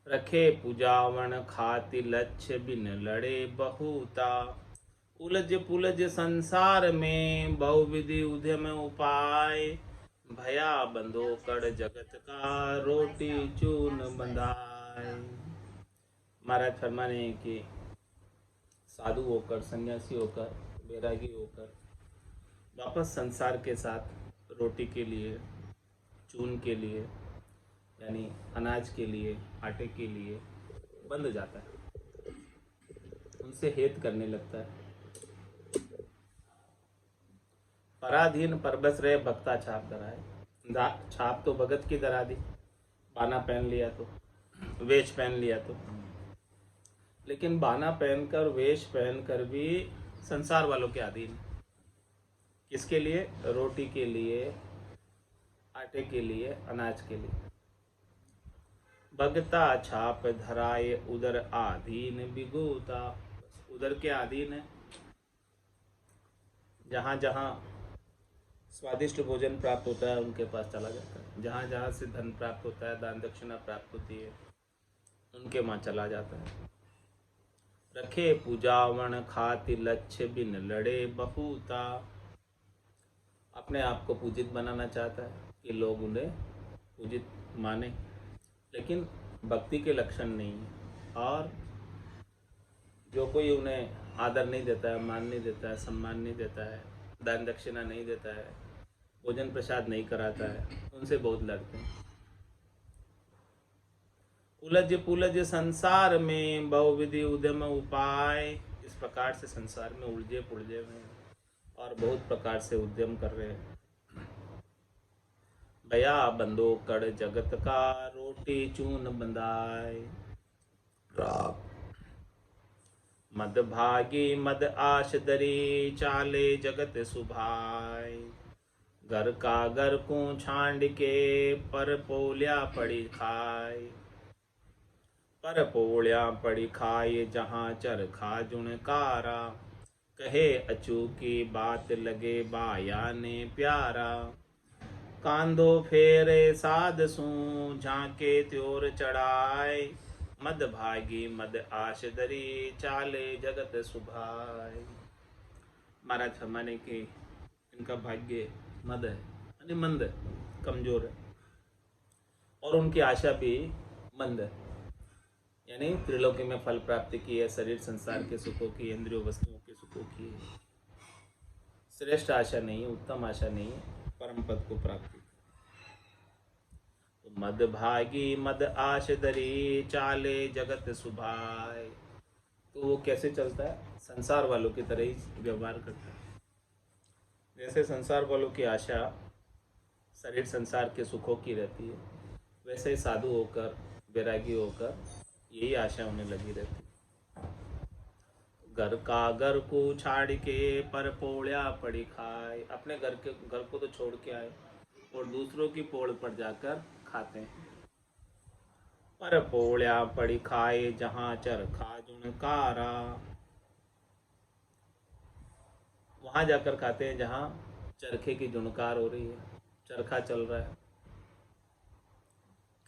रखे पूजावन खाति लक्ष्य बिन लड़े बहुता। उलझ पुलझ संसार में बहुविधि उद्यम उपाय। भया बंधो कड़ जगत का रोटी चून बंधाए। महाराज फरमाने हैं कि साधु होकर, सन्यासी होकर, बैरागी होकर वापस संसार के साथ रोटी के लिए, चून के लिए यानी अनाज के लिए, आटे के लिए बंध जाता है, उनसे हेत करने लगता है। पराधीन परबस रहे भक्ता छाप धराए। छाप तो भगत की धरा दी, बाना पहन लिया तो, वेश पहन लिया तो, लेकिन बाना पहनकर, वेश पहनकर भी संसार वालों के अधीन। किसके लिए? रोटी के लिए, आटे के लिए, अनाज के लिए। भगता छाप धराए उदर आधीन बिगोता। उदर के अधीन है। जहाँ जहाँ स्वादिष्ट भोजन प्राप्त होता है उनके पास चला जाता है। जहाँ जहाँ से धन प्राप्त होता है, दान दक्षिणा प्राप्त होती है, उनके वहाँ चला जाता है। रखे पूजावन खाति लक्ष्य बिन लड़े बहुता। अपने आप को पूजित बनाना चाहता है कि लोग उन्हें पूजित माने, लेकिन भक्ति के लक्षण नहीं है। और जो कोई उन्हें आदर नहीं देता है, मान नहीं देता है, सम्मान नहीं देता है, दान दक्षिणा नहीं देता है, भोजन प्रसाद नहीं कराता है, उनसे बहुत लड़ते हैं। उलझ पुलझ संसार में बहुविधि उद्यम उपाय। इस प्रकार से संसार में उलझे पुलझे में और बहुत प्रकार से उद्यम कर रहे हैं। भया बंदो कड़ जगत का रोटी चून बंधाए। मद भागी मद आश दरी चाले जगत सुभाय। घर का घर को छांड के पर पोलिया पड़ी खाए। पर पोलिया पड़ी खाए जहाँ चरखा जुणकारा। कहे अचूकी बात लगे बाया ने प्यारा। कांधो फेरे साध सूं झांके त्योर चढ़ाए। मद भागी मद आश दरी चाले जगत सुभाय। महाराज फरमाने के इनका भाग्य मद है, यानी मंद है, कमजोर है, और उनकी आशा भी मंद है, यानी त्रिलोकी में फल प्राप्ति की है, शरीर संसार के सुखों की, इंद्रियों वस्तुओं के सुखों की है। श्रेष्ठ आशा नहीं है, उत्तम आशा नहीं है परम पद को प्राप्ति। मद भागी मद आश दरी चाले जगत सुभाय। तो वो कैसे चलता है? संसार वालों की तरह ही व्यवहार करता है। जैसे संसार वालों की आशा शरीर संसार के सुखों की रहती है, वैसे ही साधु होकर, वैरागी होकर यही आशा उन्हें लगी रहती है। घर का घर को छाड़ के पर पोड़िया पड़ी खाए। अपने घर को तो छोड़ के आए और दूसरों की पोड़ पर जाकर खाते हैं। पर पोड़िया पड़ी खाए जहाँ चरखा जुणकारा। वहां जाकर खाते हैं जहाँ चरखे की जुणकार हो रही है, चरखा चल रहा है।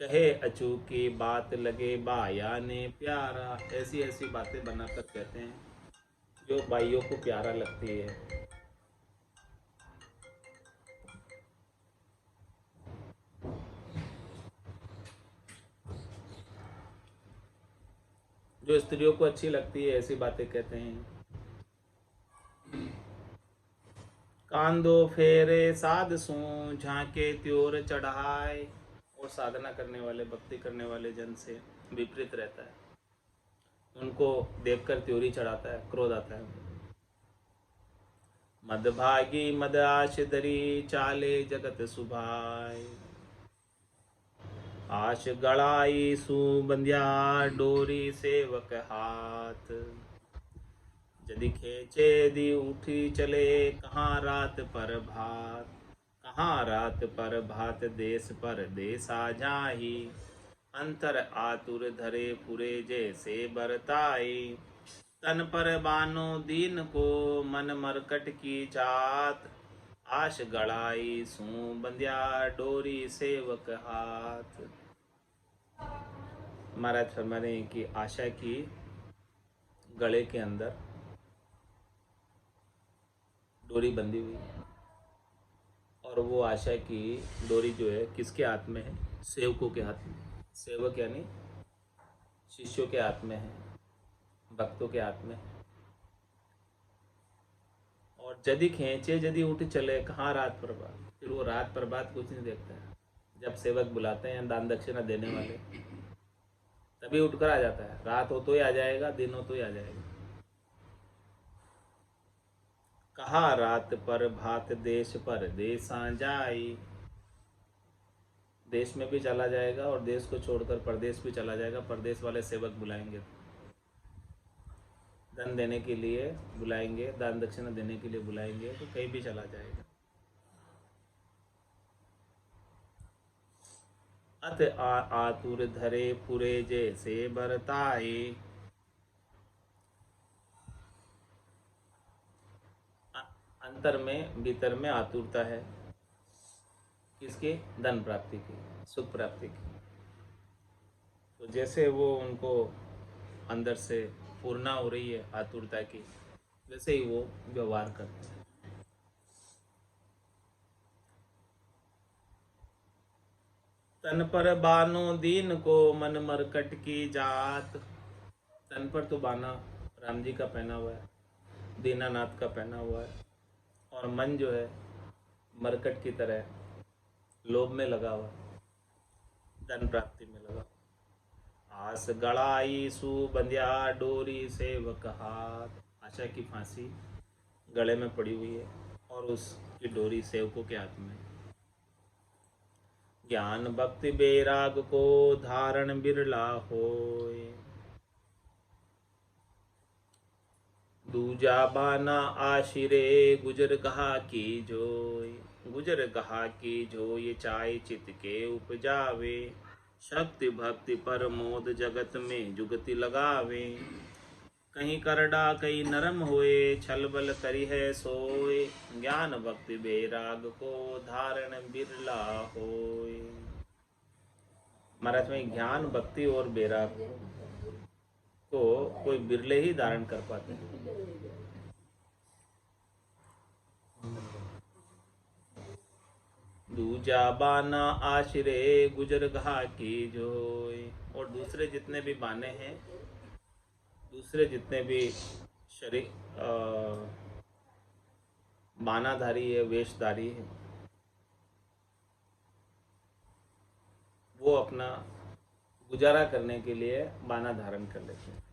कहे अचूकी बात लगे बाया ने प्यारा। ऐसी ऐसी बातें बनाकर कहते हैं जो भाइयों को प्यारा लगती है। जो स्त्रियों को अच्छी लगती है, ऐसी बातें कहते हैं। कांदो फेरे साध सूं झांके त्योर चढ़ाए। और साधना करने वाले, भक्ति करने वाले जन से विपरीत रहता है, उनको देखकर त्योरी चढ़ाता है, क्रोध आता है। मद भागी मद आश दरी चाले जगत सुभाय। आश गड़ाई सुबंध्या डोरी सेवक हाथ। यदि खेचे दी उठी चले कहाँ रात पर भात। कहाँ रात पर भात देश पर देश आ जाही। अंतर आतुर धरे पुरे जैसे बरताई। तन पर बानो दीन को मन मरकट की चात। आश गड़ाई सू बंध्या डोरी सेवक हाथ। महाराज फरमा रहे हैं कि आशा की गले के अंदर डोरी बंधी हुई है, और वो आशा की डोरी जो है किसके हाथ में है? सेवकों के हाथ में। सेवक यानी शिष्यों के हाथ में है, भक्तों के हाथ में है। और यदि खींचे यदि उठ चले, कहाँ रात प्रभात, फिर वो रात प्रभात कुछ नहीं देखता है। जब सेवक बुलाते हैं दान दक्षिणा देने वाले, तभी उठकर आ जाता है। रात हो तो ही आ जाएगा, दिन हो तो ही आ जाएगा। कहा रात पर भात देश पर देशा जाई, देश में भी चला जाएगा और देश को छोड़कर परदेश भी चला जाएगा। परदेश वाले सेवक बुलाएंगे, धन देने के लिए बुलाएंगे, दान दक्षिणा देने के लिए बुलाएंगे, तो कहीं भी चला जाएगा। अत आतुर धरे पुरे जैसे बरताए, अंतर में भीतर में आतुरता है, किसकी? धन प्राप्ति की, सुख प्राप्ति की। तो जैसे वो उनको अंदर से पूर्णा हो रही है आतुरता की, वैसे ही वो व्यवहार करते हैं। तन पर बानो दीन को मन मरकट की जात, तन पर तो बाना राम जी का पहना हुआ है, दीनानाथ का पहना हुआ है, और मन जो है मरकट की तरह लोभ में लगा हुआ, धन प्राप्ति में लगा। आस गड़ाई सु बंध्या डोरी सेवक हाथ, आशा की फांसी गले में पड़ी हुई है और उसकी डोरी सेवकों के हाथ में। ज्ञान भक्ति बैराग को धारण बिरला होय, दूजा बाना आशिरे गुजर कहा की जोय, गुजर कहा की जो ये चाय चित के उपजावे, शक्ति भक्ति पर मोद जगत में जुगति लगावे, कहीं करडा कहीं नरम होए छल बल करी है सोए, ज्ञान भक्ति बैराग को धारण बिरला होए। महाराज में ज्ञान भक्ति और बैराग को कोई बिरले ही धारण कर पाते हैं। दूजा बाना आशिरे गुजर घा की जोय, और दूसरे जितने भी बाने हैं, दूसरे जितने भी शरीर बानाधारी है, वेशधारी है, वो अपना गुजारा करने के लिए बाना धारण कर लेते हैं।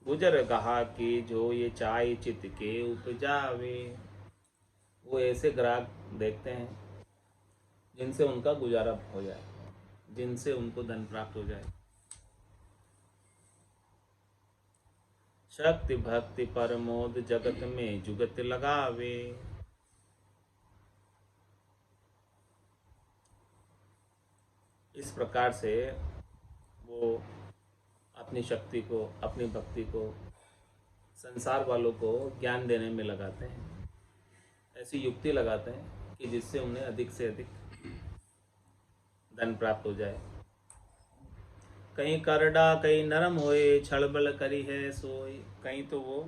गुजर कहा कि जो ये चाय चित के उपजावे, वो ऐसे ग्राहक देखते हैं जिनसे उनका गुजारा हो जाए, जिनसे उनको धन प्राप्त हो जाए। शक्ति भक्ति परमोद जगत में जुगत लगावे, इस प्रकार से वो अपनी शक्ति को, अपनी भक्ति को संसार वालों को ज्ञान देने में लगाते हैं। ऐसी युक्ति लगाते हैं कि जिससे उन्हें अधिक से अधिक धन प्राप्त हो जाए। कहीं करडा कहीं नरम होए छलबल करी है सोई, कहीं तो वो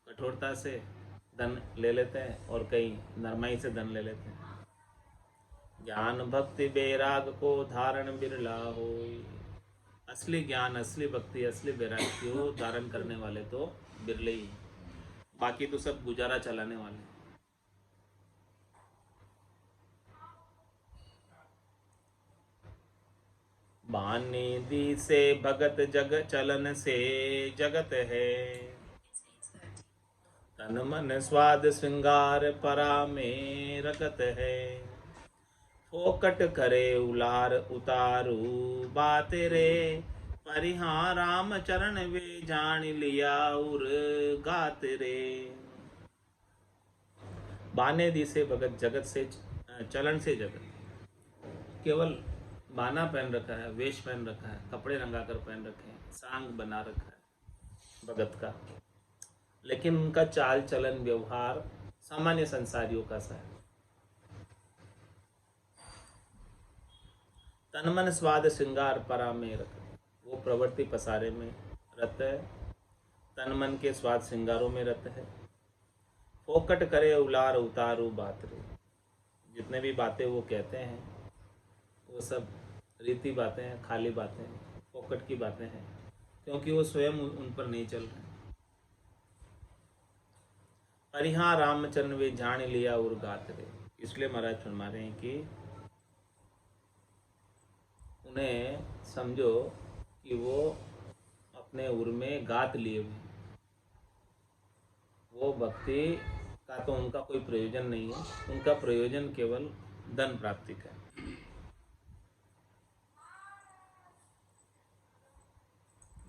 कठोरता से धन ले लेते हैं और कहीं नरमाई से धन ले लेते हैं। ज्ञान भक्ति बैराग को धारण बिरला होई, असली ज्ञान, असली भक्ति, असली बैराग को धारण करने वाले तो बिरले ही, बाकी तो सब गुजारा चलाने वाले। बाने दी से भगत जग चलन से जगत है, तन मन स्वाद श्रृंगार परा में रगत है, फोकट करे उलार उतारू बात रे, परिहा राम चरण वे जान लिया उर गात रे। बाने दी से भगत जगत से चलन से जगत, केवल बाना पहन रखा है, वेश पहन रखा है, कपड़े रंगाकर पहन रखे हैं, सांग बना रखा है भगत का, लेकिन उनका चाल चलन व्यवहार सामान्य संसारियों का सा है। तन मन स्वाद श्रृंगार परा में रख, वो प्रवृत्ति पसारे में रत है, तन मन के स्वाद श्रृंगारों में रत है। फोकट करे उलार उतारू बात रे, जितने भी बातें वो कहते हैं वो सब रीति बातें हैं, खाली बातें हैं, फोकट की बातें हैं, क्योंकि वो स्वयं उन पर नहीं चल रहे। परिहा रामचंद्र वे जान लिया और गात रे, इसलिए महाराज फरमा रहे हैं कि उन्हें समझो कि वो अपने उर में गात लिए हुए, वो भक्ति का तो उनका कोई प्रयोजन नहीं है, उनका प्रयोजन केवल धन प्राप्ति का है।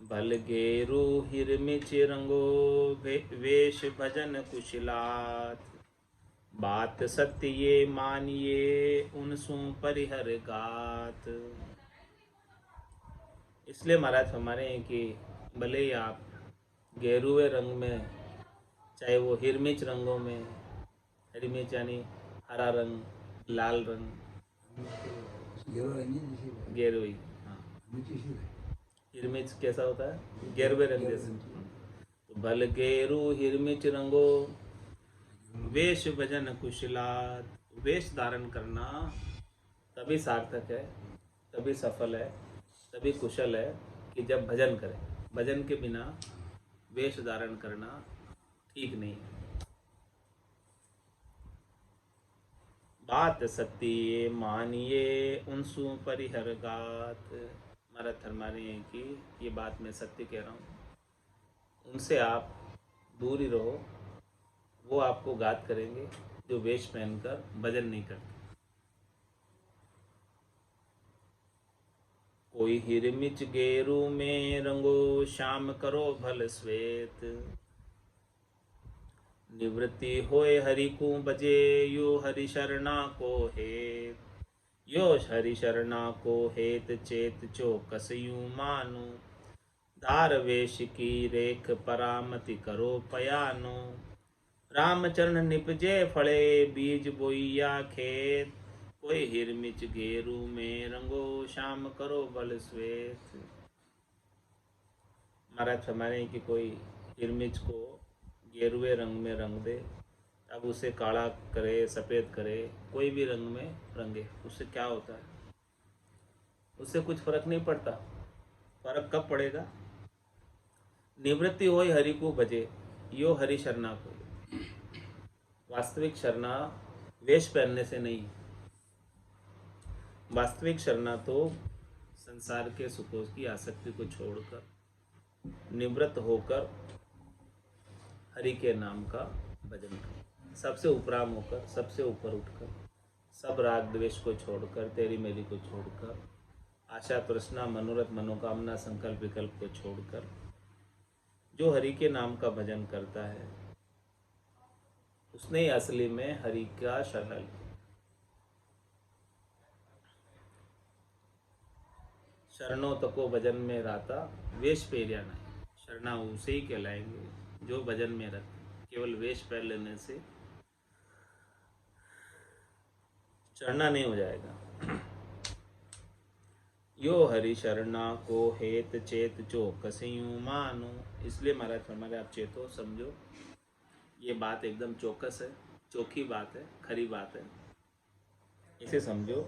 भल गेरु हिरमिच रंगो वेश भजन कुशलात, बात सत्य ये मानिए उनसु परिहर गात। इसलिए महाराज हमारे हैं कि भले ही आप गेरुए रंग में, चाहे वो हिरमिच रंगों में, हिरमिच यानी हरा रंग, लाल रंग, गेरुई, हाँ, हिरमिच कैसा होता है? गेरुए रंग जैसे। तो भल गेरु हिरमिच रंगो वेश भजन कुशलात, वेश धारण करना तभी सार्थक है, तभी सफल है, तभी कुशल है कि जब भजन करें। भजन के बिना वेश धारण करना ठीक नहीं है। बात सत्य मानिए उनसु परिहर गात, महाराज फरमा रहे हैं कि ये बात मैं सत्य कह रहा हूँ, उनसे आप दूर ही रहो, वो आपको गात करेंगे जो वेश पहनकर भजन नहीं करते। कोई हिरमिच गेरू में रंगो श्याम करो भल श्वेत, निवृत्ति होए हरि को बजे यो हरि शरणा को हेत, यो हरि शरणा को हेत चेत चौकस यूं मानो, धार वेश की रेख परामति करो पयानो, रामचरण निपजे फले बीज बोइया खेत, कोई हिरमिच घेरू में रंगो श्याम करो बल श्वेत। महाराज फरमाने कि कोई हिरमिच को गेरुए रंग में रंग दे, अब उसे काला करे, सफ़ेद करे, कोई भी रंग में रंगे, उससे क्या होता है? उससे कुछ फर्क नहीं पड़ता। फर्क कब पड़ेगा? निवृत्ति होय हरि को भजे यो हरि शरणा को। वास्तविक शरणा वेश पहनने से नहीं, वास्तविक शरणा तो संसार के सुखों की आसक्ति को छोड़कर, निवृत्त होकर हरि के नाम का भजन कर, सबसे उपराम होकर, सबसे ऊपर उठकर, सब राग द्वेष को छोड़कर, तेरी मेरी को छोड़कर, आशा तृष्णा मनोरथ मनोकामना संकल्प विकल्प को छोड़कर जो हरि के नाम का भजन करता है, उसने असली में हरि का शरण लिया। शरणों तको भजन में राता वेश पेरिया नहीं, शरणा उसे ही कहलाएंगे जो भजन में रहते। केवल वेश पहन लेने से चढ़ना नहीं हो जाएगा। यो हरि शरणा को हेत चेत चौकसियूं मानो, इसलिए महाराज फरमाते आप चेतो, समझो, ये बात एकदम चौकस है, चौखी बात है, खरी बात है। इसे समझो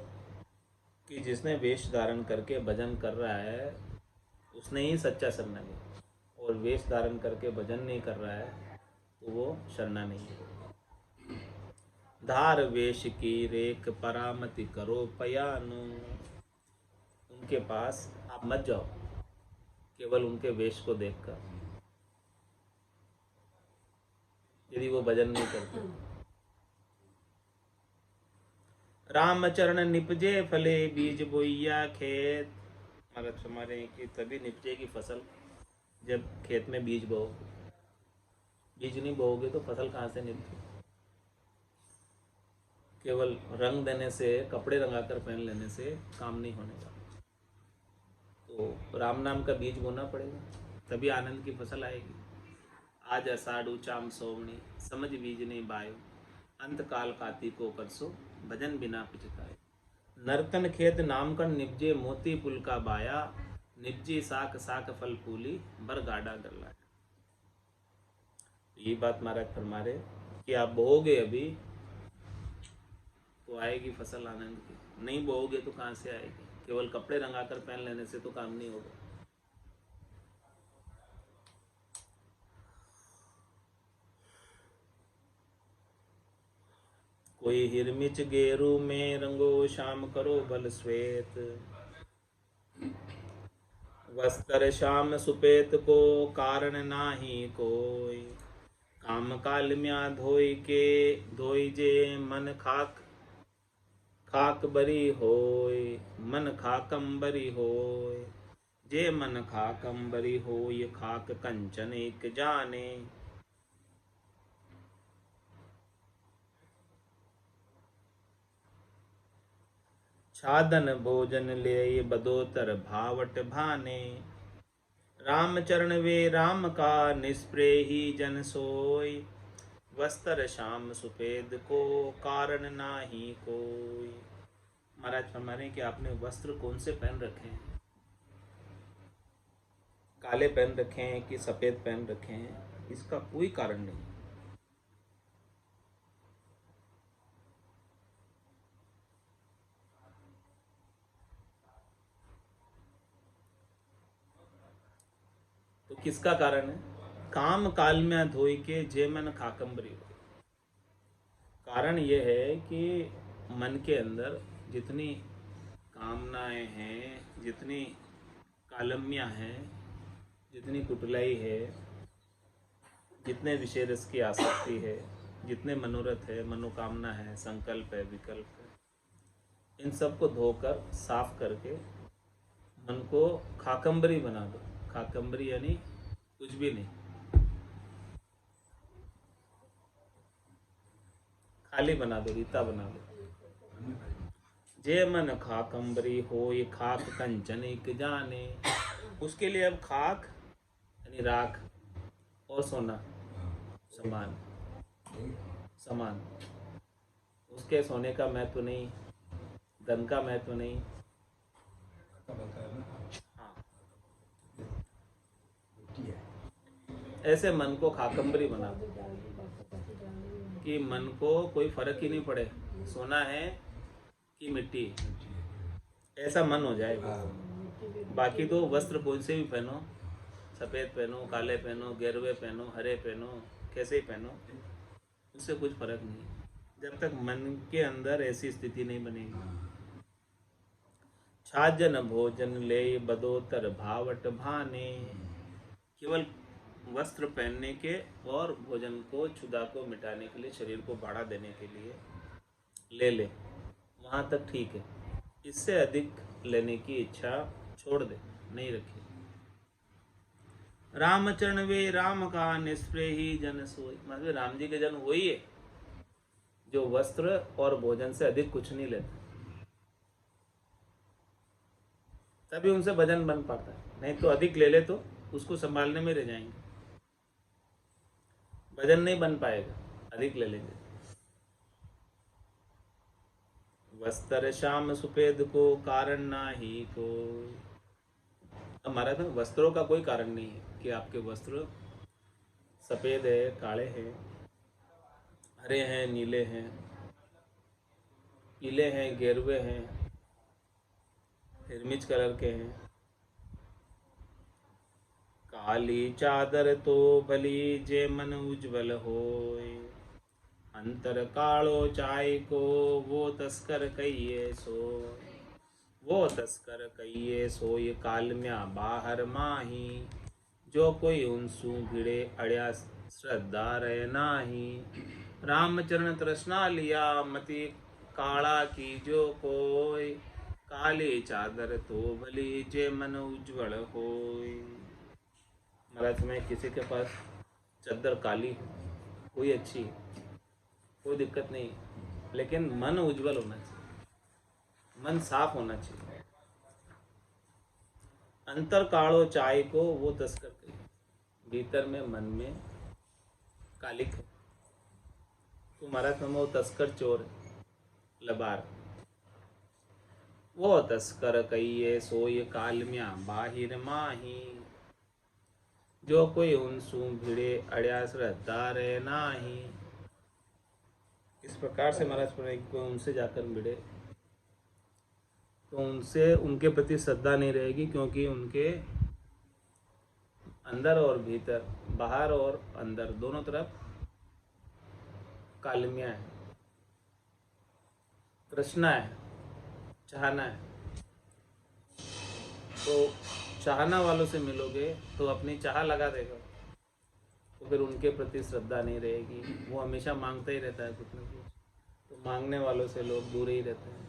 कि जिसने वेश धारण करके भजन कर रहा है उसने ही सच्चा शरणा है, और वेश धारण करके भजन नहीं कर रहा है तो वो शरणा नहीं है। धार वेश की रेख परामति करो पयानो, उनके पास आप मत जाओ केवल उनके वेश को देखकर, यदि वो भजन नहीं करते। रामचरण निपजे फले बीज बोइया खेत, महाराज हमारे कि तभी निपजेगी फसल जब खेत में बीज बोओगे। बीज नहीं बोओगे तो फसल कहाँ से निपजे? केवल रंग देने से, कपड़े रंगाकर पहन लेने से काम नहीं होने का। तो राम नाम का बीज बोना पड़ेगा, तभी आनंद की फसल आएगी। आज अषाढ़ चाम सोवणी, समझ बीज नहीं बायो, अंत काल काती को करसो, भजन बिना पिचकाए। नर्तन खेत नामकन निपजे मोती पुल का बाया, निपजी साख साख फल फूली बर गाड़ा गल्ला। ये बात महाराज फरमा रहे कि आप बोओगे अभी तो आएगी फसल आनंद की, नहीं बोओगे तो कहाँ से आएगी। केवल कपड़े रंगा कर पहन लेने से तो काम नहीं होगा। कोई हिरमिच गेरू में रंगो, शाम करो बल श्वेत। वस्त्र श्याम सुपेत को, कारण नाही कोई। काम काल म्या धोई के, धोई जे मन खाक, खाक बरी होय। मन खाकम बरी होय, जे मन खाकम बरी होय। खाक कंचन एक जाने। छादन भोजन ले बदोतर भावट भाने। राम चरण वे राम का, निस्प्रेही ही जन सोय। वस्त्र श्याम सुपेद को, कारण नाही कोई। महाराज फरमा रहे हैं कि आपने वस्त्र कौन से पहन रखे हैं, काले पहन रखे हैं कि सफेद पहन रखे हैं, इसका कोई कारण नहीं। तो किसका कारण है? काम काल में धोई के, जे मन खाकंबरी हो। कारण यह है कि मन के अंदर जितनी कामनाएं हैं, जितनी कालम्याँ हैं, जितनी कुटलाई है, जितने विषय रस की आसक्ति है, जितने मनोरथ है, मनोकामना है, संकल्प है, विकल्प है, इन सब को धोकर साफ करके मन को खाकंबरी बना दो। खाकंबरी यानी कुछ भी नहीं, खाली बना दो, रीता बना दो। जे मन खाकंबरी हो, ये खाक कंचन एक जाने। उसके लिए अब खाक यानी राख और सोना समान समान। उसके सोने का महत्व नहीं, धन का महत्व नहीं। हाँ, ऐसे मन को खाकंबरी बना दो कि मन को कोई फर्क ही नहीं पड़े, सोना है कि मिट्टी, ऐसा मन हो जाएगा। बाकी तो वस्त्र कौन से भी पहनो, सफ़ेद पहनो, काले पहनो, गेरुए पहनो, हरे पहनो, कैसे ही पहनो, उससे कुछ फर्क नहीं जब तक मन के अंदर ऐसी स्थिति नहीं बनेगी। छाजन भोजन ले बदोतर भावट भाने। केवल वस्त्र पहनने के और भोजन को, क्षुधा को मिटाने के लिए, शरीर को बढ़ा देने के लिए ले वहाँ तक ठीक है। इससे अधिक लेने की इच्छा छोड़ दे, नहीं रखी। रामचरण वे राम का, निष्प्रेही ही जन सोई। मतलब राम जी के जन वही है जो वस्त्र और भोजन से अधिक कुछ नहीं लेता, तभी उनसे भजन बन पाता है। नहीं तो अधिक ले ले तो उसको संभालने में रह जाएंगे, भजन नहीं बन पाएगा अधिक ले लेंगे। वस्त्र श्याम सुपेद को, कारण नाही को। हमारा तो वस्त्रों का कोई कारण नहीं है कि आपके वस्त्र सफ़ेद है, काले हैं, हरे हैं, नीले हैं, पीले हैं, गेरुए हैं, हिरमिच कलर के हैं। काली चादर तो भली, जे मन उज्जवल होय। अंतर कालो चाय को, वो तस्कर कहिए सो। वो तस्कर कहिए सोय, काल म्या बाहर माही। जो कोई उनसु भिड़े, अड़या श्रद्धा रह नाही। रामचरण तृष्णा लिया, मति काला की जो कोय। काली चादर तो भली, जे मन उज्जवल होय। महाराज में किसी के पास चादर काली कोई अच्छी, कोई दिक्कत नहीं, लेकिन मन उज्जवल होना चाहिए, मन साफ होना चाहिए। अंतर कालो चाय को, वो तस्कर कही। भीतर में मन में कालिक है तो महाराज में वो तस्कर चोर है, लबार। वो तस्कर कहिए सोय कालम्या बाहिर माही, जो कोई उनसू भिड़े अड़या श्रद्धा रे नाही। इस प्रकार से महाराज पुराण कोई उनसे जाकर भिड़े तो उनसे उनके प्रति श्रद्धा नहीं रहेगी, क्योंकि उनके अंदर और भीतर, बाहर और अंदर, दोनों तरफ कालमिया है, तृष्णा है, चाहना है। तो चाहना वालों से मिलोगे तो अपनी चाह लगा देगा, तो फिर उनके प्रति श्रद्धा नहीं रहेगी। वो हमेशा मांगता ही रहता है कुछ न कुछ, तो मांगने वालों से लोग दूर ही रहते हैं।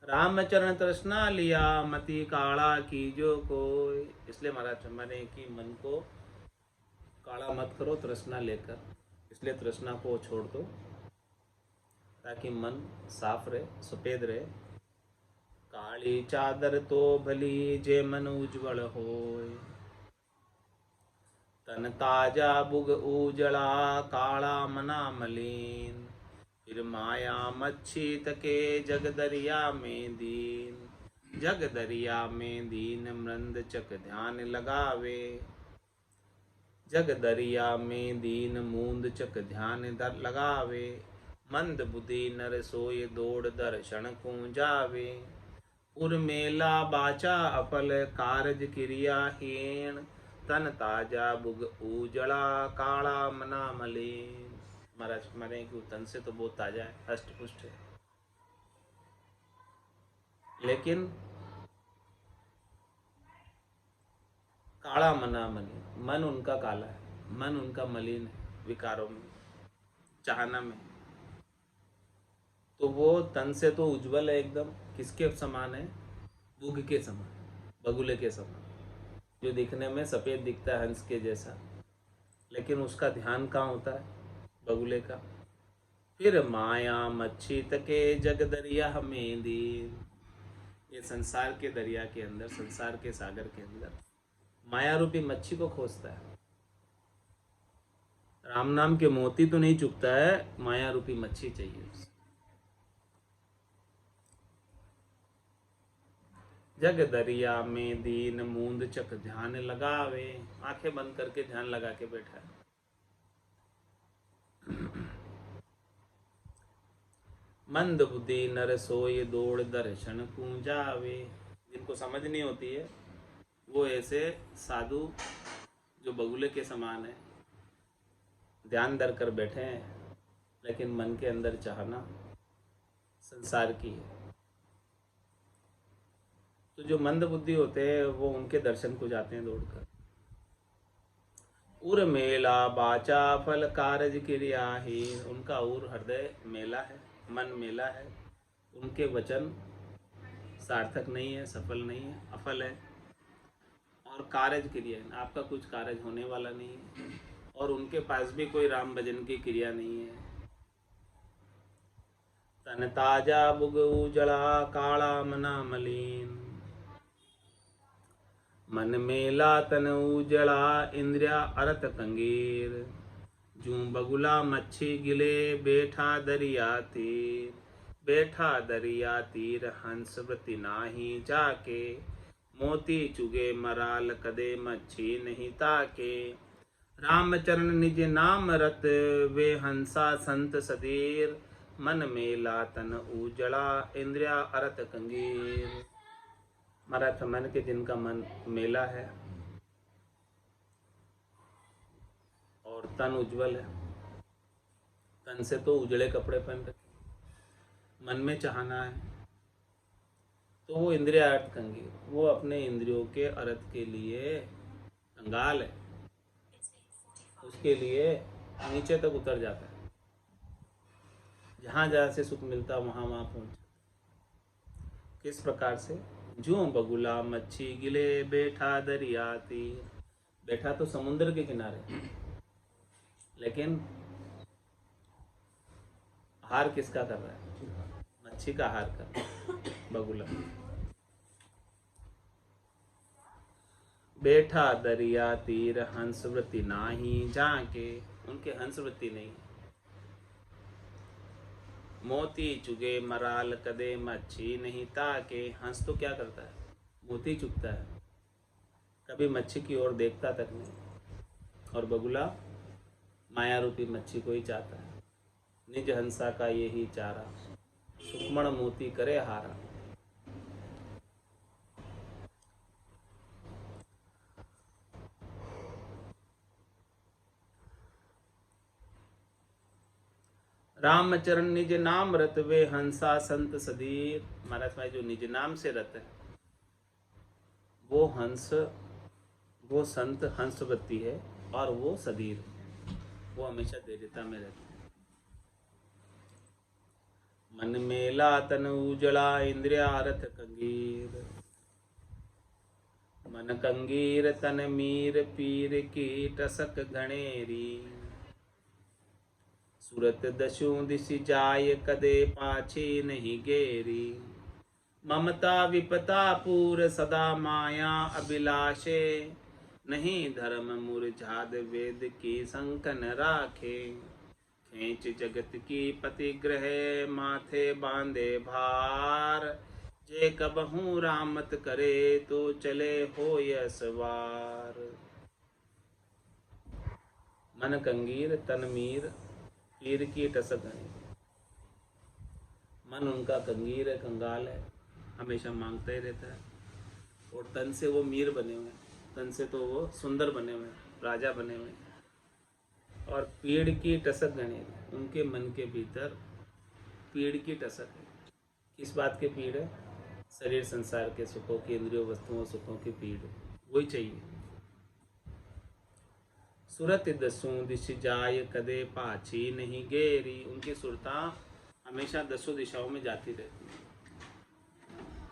रामचरण तृष्णा लिया मति काला कीजो कोई, इसलिए महाराज मैंने कि मन को काला मत करो तृष्णा लेकर, इसलिए तृष्णा को छोड़ दो ताकि मन साफ रहे, सफेद रहे। काली चादर तो भली जे मन उज्जवल होय, तन ताजा बुग उजड़ा काला मना मलिन। फिर माया मच्छी तके जग दरिया में दीन, जग दरिया में दीन मृंद चक ध्यान लगावे, जग दरिया में दीन मूंद चक ध्यान लगावे। मंद बुद्धि नर सोय दौड़ दर्शन को जावे, उर्मेला बाचा अफल कारज क्रियाहीन। तन ताजा बुग उजड़ा काला मना मलिन। महाराज माने कि तन से तो बहुत ताजा है, हष्ट पुष्ट है, लेकिन काला मना मलिन, मन उनका काला है, मन उनका मलिन है विकारों में, चाहना में। तो वो तन से तो उज्जवल है एकदम, किसके समान है? बुग के समान, बगुले के समान, जो दिखने में सफ़ेद दिखता है हंस के जैसा, लेकिन उसका ध्यान कहाँ होता है? बगुले का। फिर माया मच्छी तके जग दरिया में दीन, ये संसार के दरिया के अंदर, संसार के सागर के अंदर माया रूपी मच्छी को खोजता है। राम नाम के मोती तो नहीं चुकता है, माया रूपी मच्छी चाहिए उसे। जग दरिया में दीन मूंद चक ध्यान लगावे, आंखें बंद करके ध्यान लगा के बैठा है। मंद बुद्धि नर सोय दौड़ दर्शन पूंजावे, जिनको समझ नहीं होती है वो ऐसे साधु जो बगुले के समान है, ध्यान धर कर बैठे हैं, लेकिन मन के अंदर चाहना संसार की है। तो जो मंद बुद्धि होते हैं वो उनके दर्शन को जाते हैं दौड़कर। उर मेला बाचा फल कारज क्रियाहीन, उनका उर हृदय मेला है, मन मेला है, उनके वचन सार्थक नहीं है, सफल नहीं है, अफल है। और कारज क्रिया, आपका कुछ कारज होने वाला नहीं है, और उनके पास भी कोई राम भजन की क्रिया नहीं है। तन ताजा बुग उजड़ा काला मना मलिन, मन मेला तन उजड़ा इंद्रिया अरत कंगीर। जूं बगुला मच्छी गिले बैठा दरिया तीर, बैठा दरिया तीर हंस वृति नाही जाके। मोती चुगे मराल कदे मच्छी नहीं ताके, रामचरण निज नाम रत वे हंसा संत सदीर। मन मेला तन उजड़ा इंद्रिया अरत कंगीर। महाराज मन के जिनका मन मेला है और तन उज्जवल है, तन से तो उजड़े कपड़े पहन रखे, मन में चाहना है, तो वो इंद्रिया अर्थ कंगीर, वो अपने इंद्रियों के अर्थ के लिए कंगाल है, उसके लिए नीचे तक उतर जाता है, जहाँ जहाँ से सुख मिलता वहाँ वहाँ पहुँच। किस प्रकार से? जो बगुला मच्छी गिले बैठा दरिया तीर, बैठा तो समुद्र के किनारे, लेकिन आहार किसका कर रहा है? मच्छी का आहार कर रहा है बगुला। बैठा दरिया तीर हंस वृत्ति नाही जाके, उनके हंस वृत्ति नहीं, मोती चुगे मराल कदे मच्छी नहीं ताके। हंस तो क्या करता है, मोती चुगता है, कभी मच्छी की ओर देखता तक नहीं। और बगुला माया रूपी मच्छी को ही चाहता है। निज हंसा का यही चारा, सुक्ष्मण मोती करे हारा। रामचरण निज नाम रत वे हंसा संत सदीर। महाराज भाई जो निज नाम से रत है वो हंस, वो संत हंसवती है, और वो सदीर, वो हमेशा धैर्यता में रहते हैं। मन मेला तन उजला इंद्रिया रथ कंगीर। मन कंगीर तन मीर पीर की टसक घनेरी। सूरत दशु दिशि जाय कदे पाछे नहीं गेरी। ममता विपता पूर सदा माया अभिलाषे। नहीं धर्म मुरझाद वेद की संकन राखे। खींच जगत की पतिग्रह माथे बांधे भार। जे कबहू रामत करे तो चले हो सवार। मन कंगीर तन मीर पीर की टसक है। मन उनका कंगीर है, कंगाल है, हमेशा मांगता ही रहता है। और तन से वो मीर बने हुए हैं, तन से तो वो सुंदर बने हुए हैं, राजा बने हुए हैं। और पीड़ की टसक गणे, उनके मन के भीतर पीड़ की टसक है। किस बात के पीड़ है? शरीर संसार के सुखों की, इंद्रियों वस्तुओं सुखों की पीड़, वही चाहिए। सुरत दसों दिश जाय कदे पाछी नहीं गेरी। उनकी सुरता हमेशा दसों दिशाओं में जाती रहती है,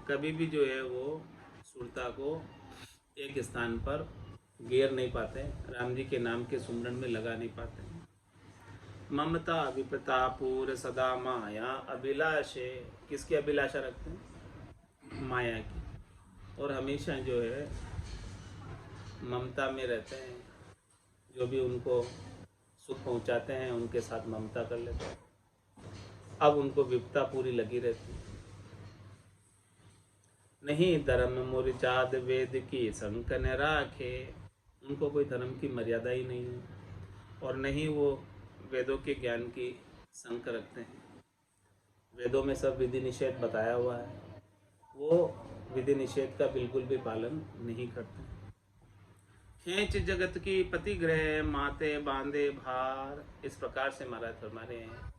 कभी भी जो है वो सुरता को एक स्थान पर घेर नहीं पाते, राम जी के नाम के सुमरन में लगा नहीं पाते। ममता विपता पूर सदा माया अभिलाषे। किसकी अभिलाषा रखते हैं? माया की। और हमेशा जो है ममता में रहते हैं, जो भी उनको सुख पहुंचाते हैं उनके साथ ममता कर लेते हैं। अब उनको विपता पूरी लगी रहती है। नहीं धर्म मुरजाद वेद की संकन राखे। उनको कोई धर्म की मर्यादा ही नहीं है, और नहीं वो वेदों के ज्ञान की संक रखते हैं। वेदों में सब विधि निषेध बताया हुआ है, वो विधि निषेध का बिल्कुल भी पालन नहीं करते। खींच जगत की पतिग्रह माते बांधे भार। इस प्रकार से महाराज फरमा रहे हैं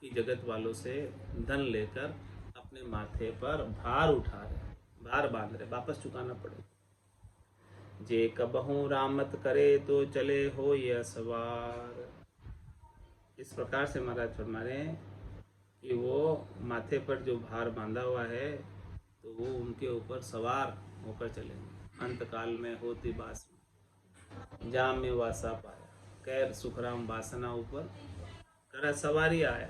कि जगत वालों से धन लेकर अपने माथे पर भार उठा रहे, भार बांध रहे, वापस चुकाना पड़े। जे कबहू रामत करे तो चले हो यह सवार। इस प्रकार से महाराज फरमा रहे हैं कि वो माथे पर जो भार बांधा हुआ है तो वो उनके ऊपर सवार होकर चलेंगे। अंत काल में होती बास में जाम में वासा पाया, कैर सुखराम वासना ऊपर कर सवारी आया।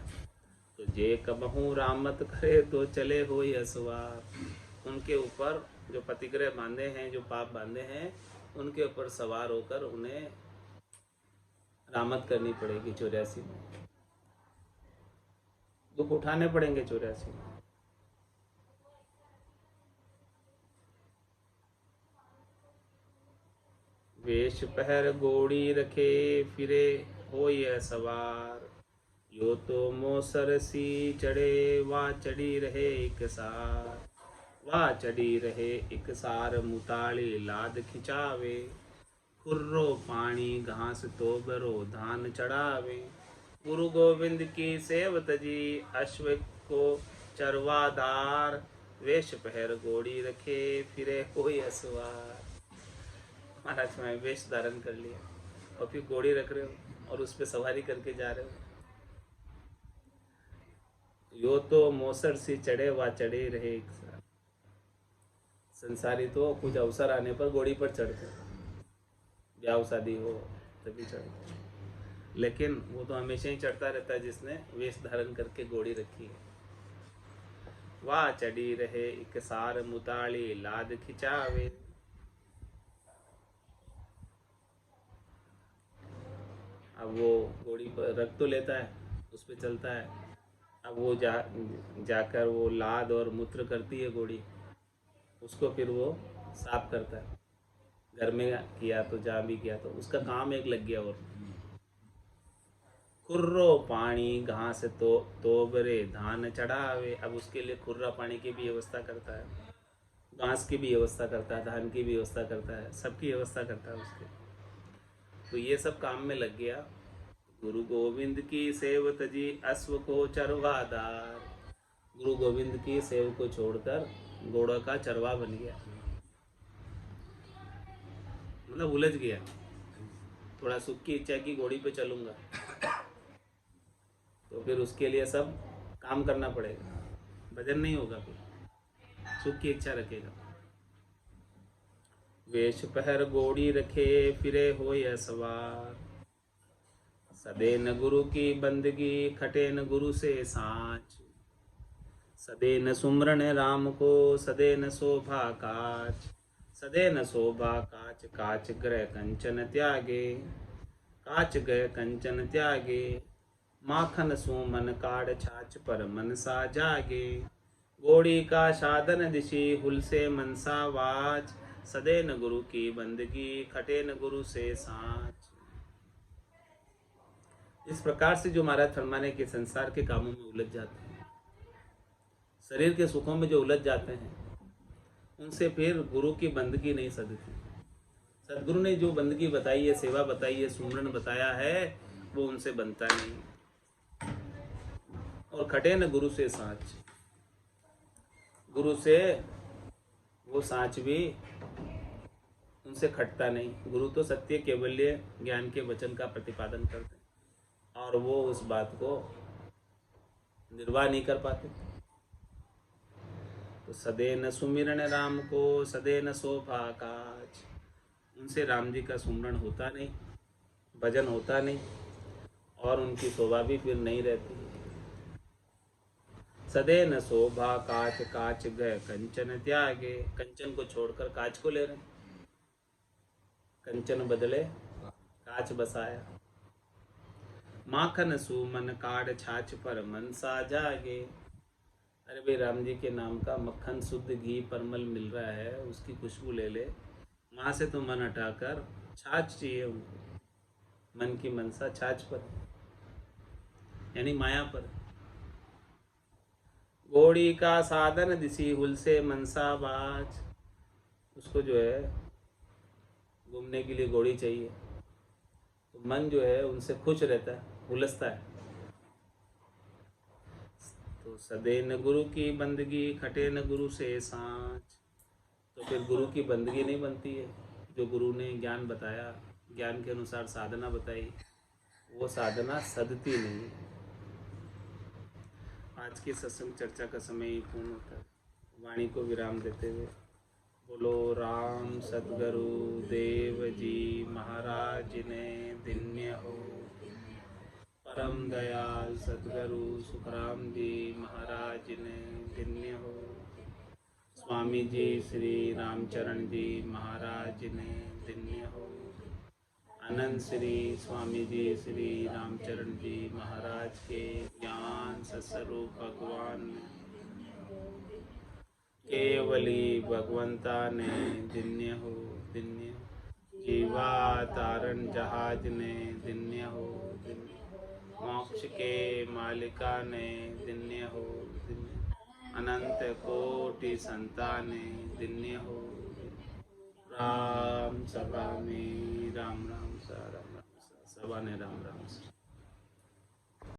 तो जे कबहू रामत करे तो चले हो सवार। उनके ऊपर जो प्रतिग्रह बांधे हैं, जो पाप बांधे हैं, उनके ऊपर सवार होकर उन्हें रामत करनी पड़ेगी 84 में, दुख उठाने पड़ेंगे 84 में। वेश पहर गोड़ी रखे फिरे हो यह सवार। यो तो मोसर सी चढ़े वा चढ़ी रहे एक सार। वा चढ़ी रहे एक सार मुताली लाद खिंचावे। खुर्रो पानी घास तो बरो धान चढ़ावे। गुरु गोविंद की सेवत जी अश्व को चरवादार। वेश पहर गोड़ी रखे फिरे कोई असवार। महाराज में वेश धारण कर लिया और फिर घोड़ी रख रहे हो और उस पर सवारी करके जा रहे हो। यो तो मोसर सी चढ़े वा चढ़े रहे एक साथ। संसारी तो कुछ अवसर आने पर घोड़ी पर चढ़ते, ब्याह शादी हो तभी चढ़ते, लेकिन वो तो हमेशा ही चढ़ता रहता है जिसने वेश धारण करके घोड़ी रखी है। वाह चढ़ी रहे एक सार मुताली लाद खिंचावे। अब वो घोड़ी पर रख तो लेता है, उस पर चलता है, अब वो जाकर वो लाद और मूत्र करती है घोड़ी, उसको फिर वो साफ करता है। घर में किया तो जहाँ भी किया तो उसका काम एक लग गया। और खुर्रो पानी घास तो तोबरे धान चढ़ावे, अब उसके लिए खुर्रा पानी की भी व्यवस्था करता है, घास की भी व्यवस्था करता है, धान की भी व्यवस्था करता है, सबकी व्यवस्था करता है उसके। तो ये सब काम में लग गया। गुरु गोविंद की सेव तजी अश्व को चरवादार, गुरु गोविंद की सेव को छोड़कर घोड़ा का चरवा बन गया, मतलब उलझ गया। थोड़ा सुख की इच्छा की घोड़ी पे चलूंगा, तो फिर उसके लिए सब काम करना पड़ेगा, भजन नहीं होगा, फिर सुख की इच्छा रखेगा। वेश पहर घोड़ी रखे फिरे हो या सवार, सदे न गुरु की बंदगी खटे न गुरु से सांच, सदे न सुमरन राम को सदे न शोभा काच, सदे न शोभा काच काच ग्रह कंचन त्यागे, काच गय कंचन त्यागे, माखन सुमन काढ़ छाछ पर मन सा जागे, घोड़ी का साधन दिशी हुल से मनसा वाच, सदे न गुरु की बंदगी खटे न गुरु से सांच। इस प्रकार से जो महाराज फरमाने के संसार के कामों में उलझ जाते हैं, शरीर के सुखों में जो उलझ जाते हैं, उनसे फिर गुरु की बंदगी नहीं सदती। सदगुरु ने जो बंदगी बताई है, सेवा बताई है, सुमरन बताया है, वो उनसे बनता नहीं। और खटे न गुरु से सांच, गुरु से वो सांच भी उनसे खटता नहीं। गुरु तो सत्य केवल्य ज्ञान के वचन का प्रतिपादन करते हैं और वो उस बात को निर्वाह नहीं कर पाते। तो सदे न सुमिरन राम को सदे न शोभा काज, उनसे राम जी का सुमरण होता नहीं, भजन होता नहीं, और उनकी शोभा भी फिर नहीं रहती। सदे न शोभा काच काच गए कंचन त्यागे, कंचन को छोड़कर काच को ले रहे, कंचन बदले काच बसाया। माखन सुमन काढ़ छाछ पर मन सा जागे, अरे भाई राम जी के नाम का मक्खन शुद्ध घी परमल मिल रहा है, उसकी खुशबू ले ले, वहाँ से तो मन हटाकर छाछ चाहिए उनको, मन की मनसा छाछ पर यानी माया पर। घोड़ी का साधन दिसी हुल से मनसा बाज, उसको जो है घूमने के लिए घोड़ी चाहिए, तो मन जो है उनसे खुश रहता है, उलझता है। तो सदे न गुरु की बंदगी खटे न गुरु से सांच, तो फिर गुरु की बंदगी नहीं बनती है। जो गुरु ने ज्ञान बताया, ज्ञान के अनुसार साधना बताई, वो साधना सदती नहीं है। आज की सत्संग चर्चा का समय ही पूर्ण होता है। वाणी को विराम देते हुए बोलो राम सद्गुरु देव जी महाराज ने धन्य हो। परम दयाल सद्गुरु सुखराम जी महाराज ने धन्य हो। स्वामी जी श्री रामचरण जी महाराज ने धन्य हो। अनंत श्री स्वामी जी श्री रामचरण जी महाराज के ज्ञान सत्स्वरूप भगवान केवली भगवंता ने धन्य हो धन्य हो। जीवा तारण जहाज ने धन्य हो धन्य, मोक्ष के मालिका ने धन्य हो धन्य, अनंत कोटि संताने धन्य हो। राम सभा में राम राम सा, राम राम सा, सभा ने राम राम सा।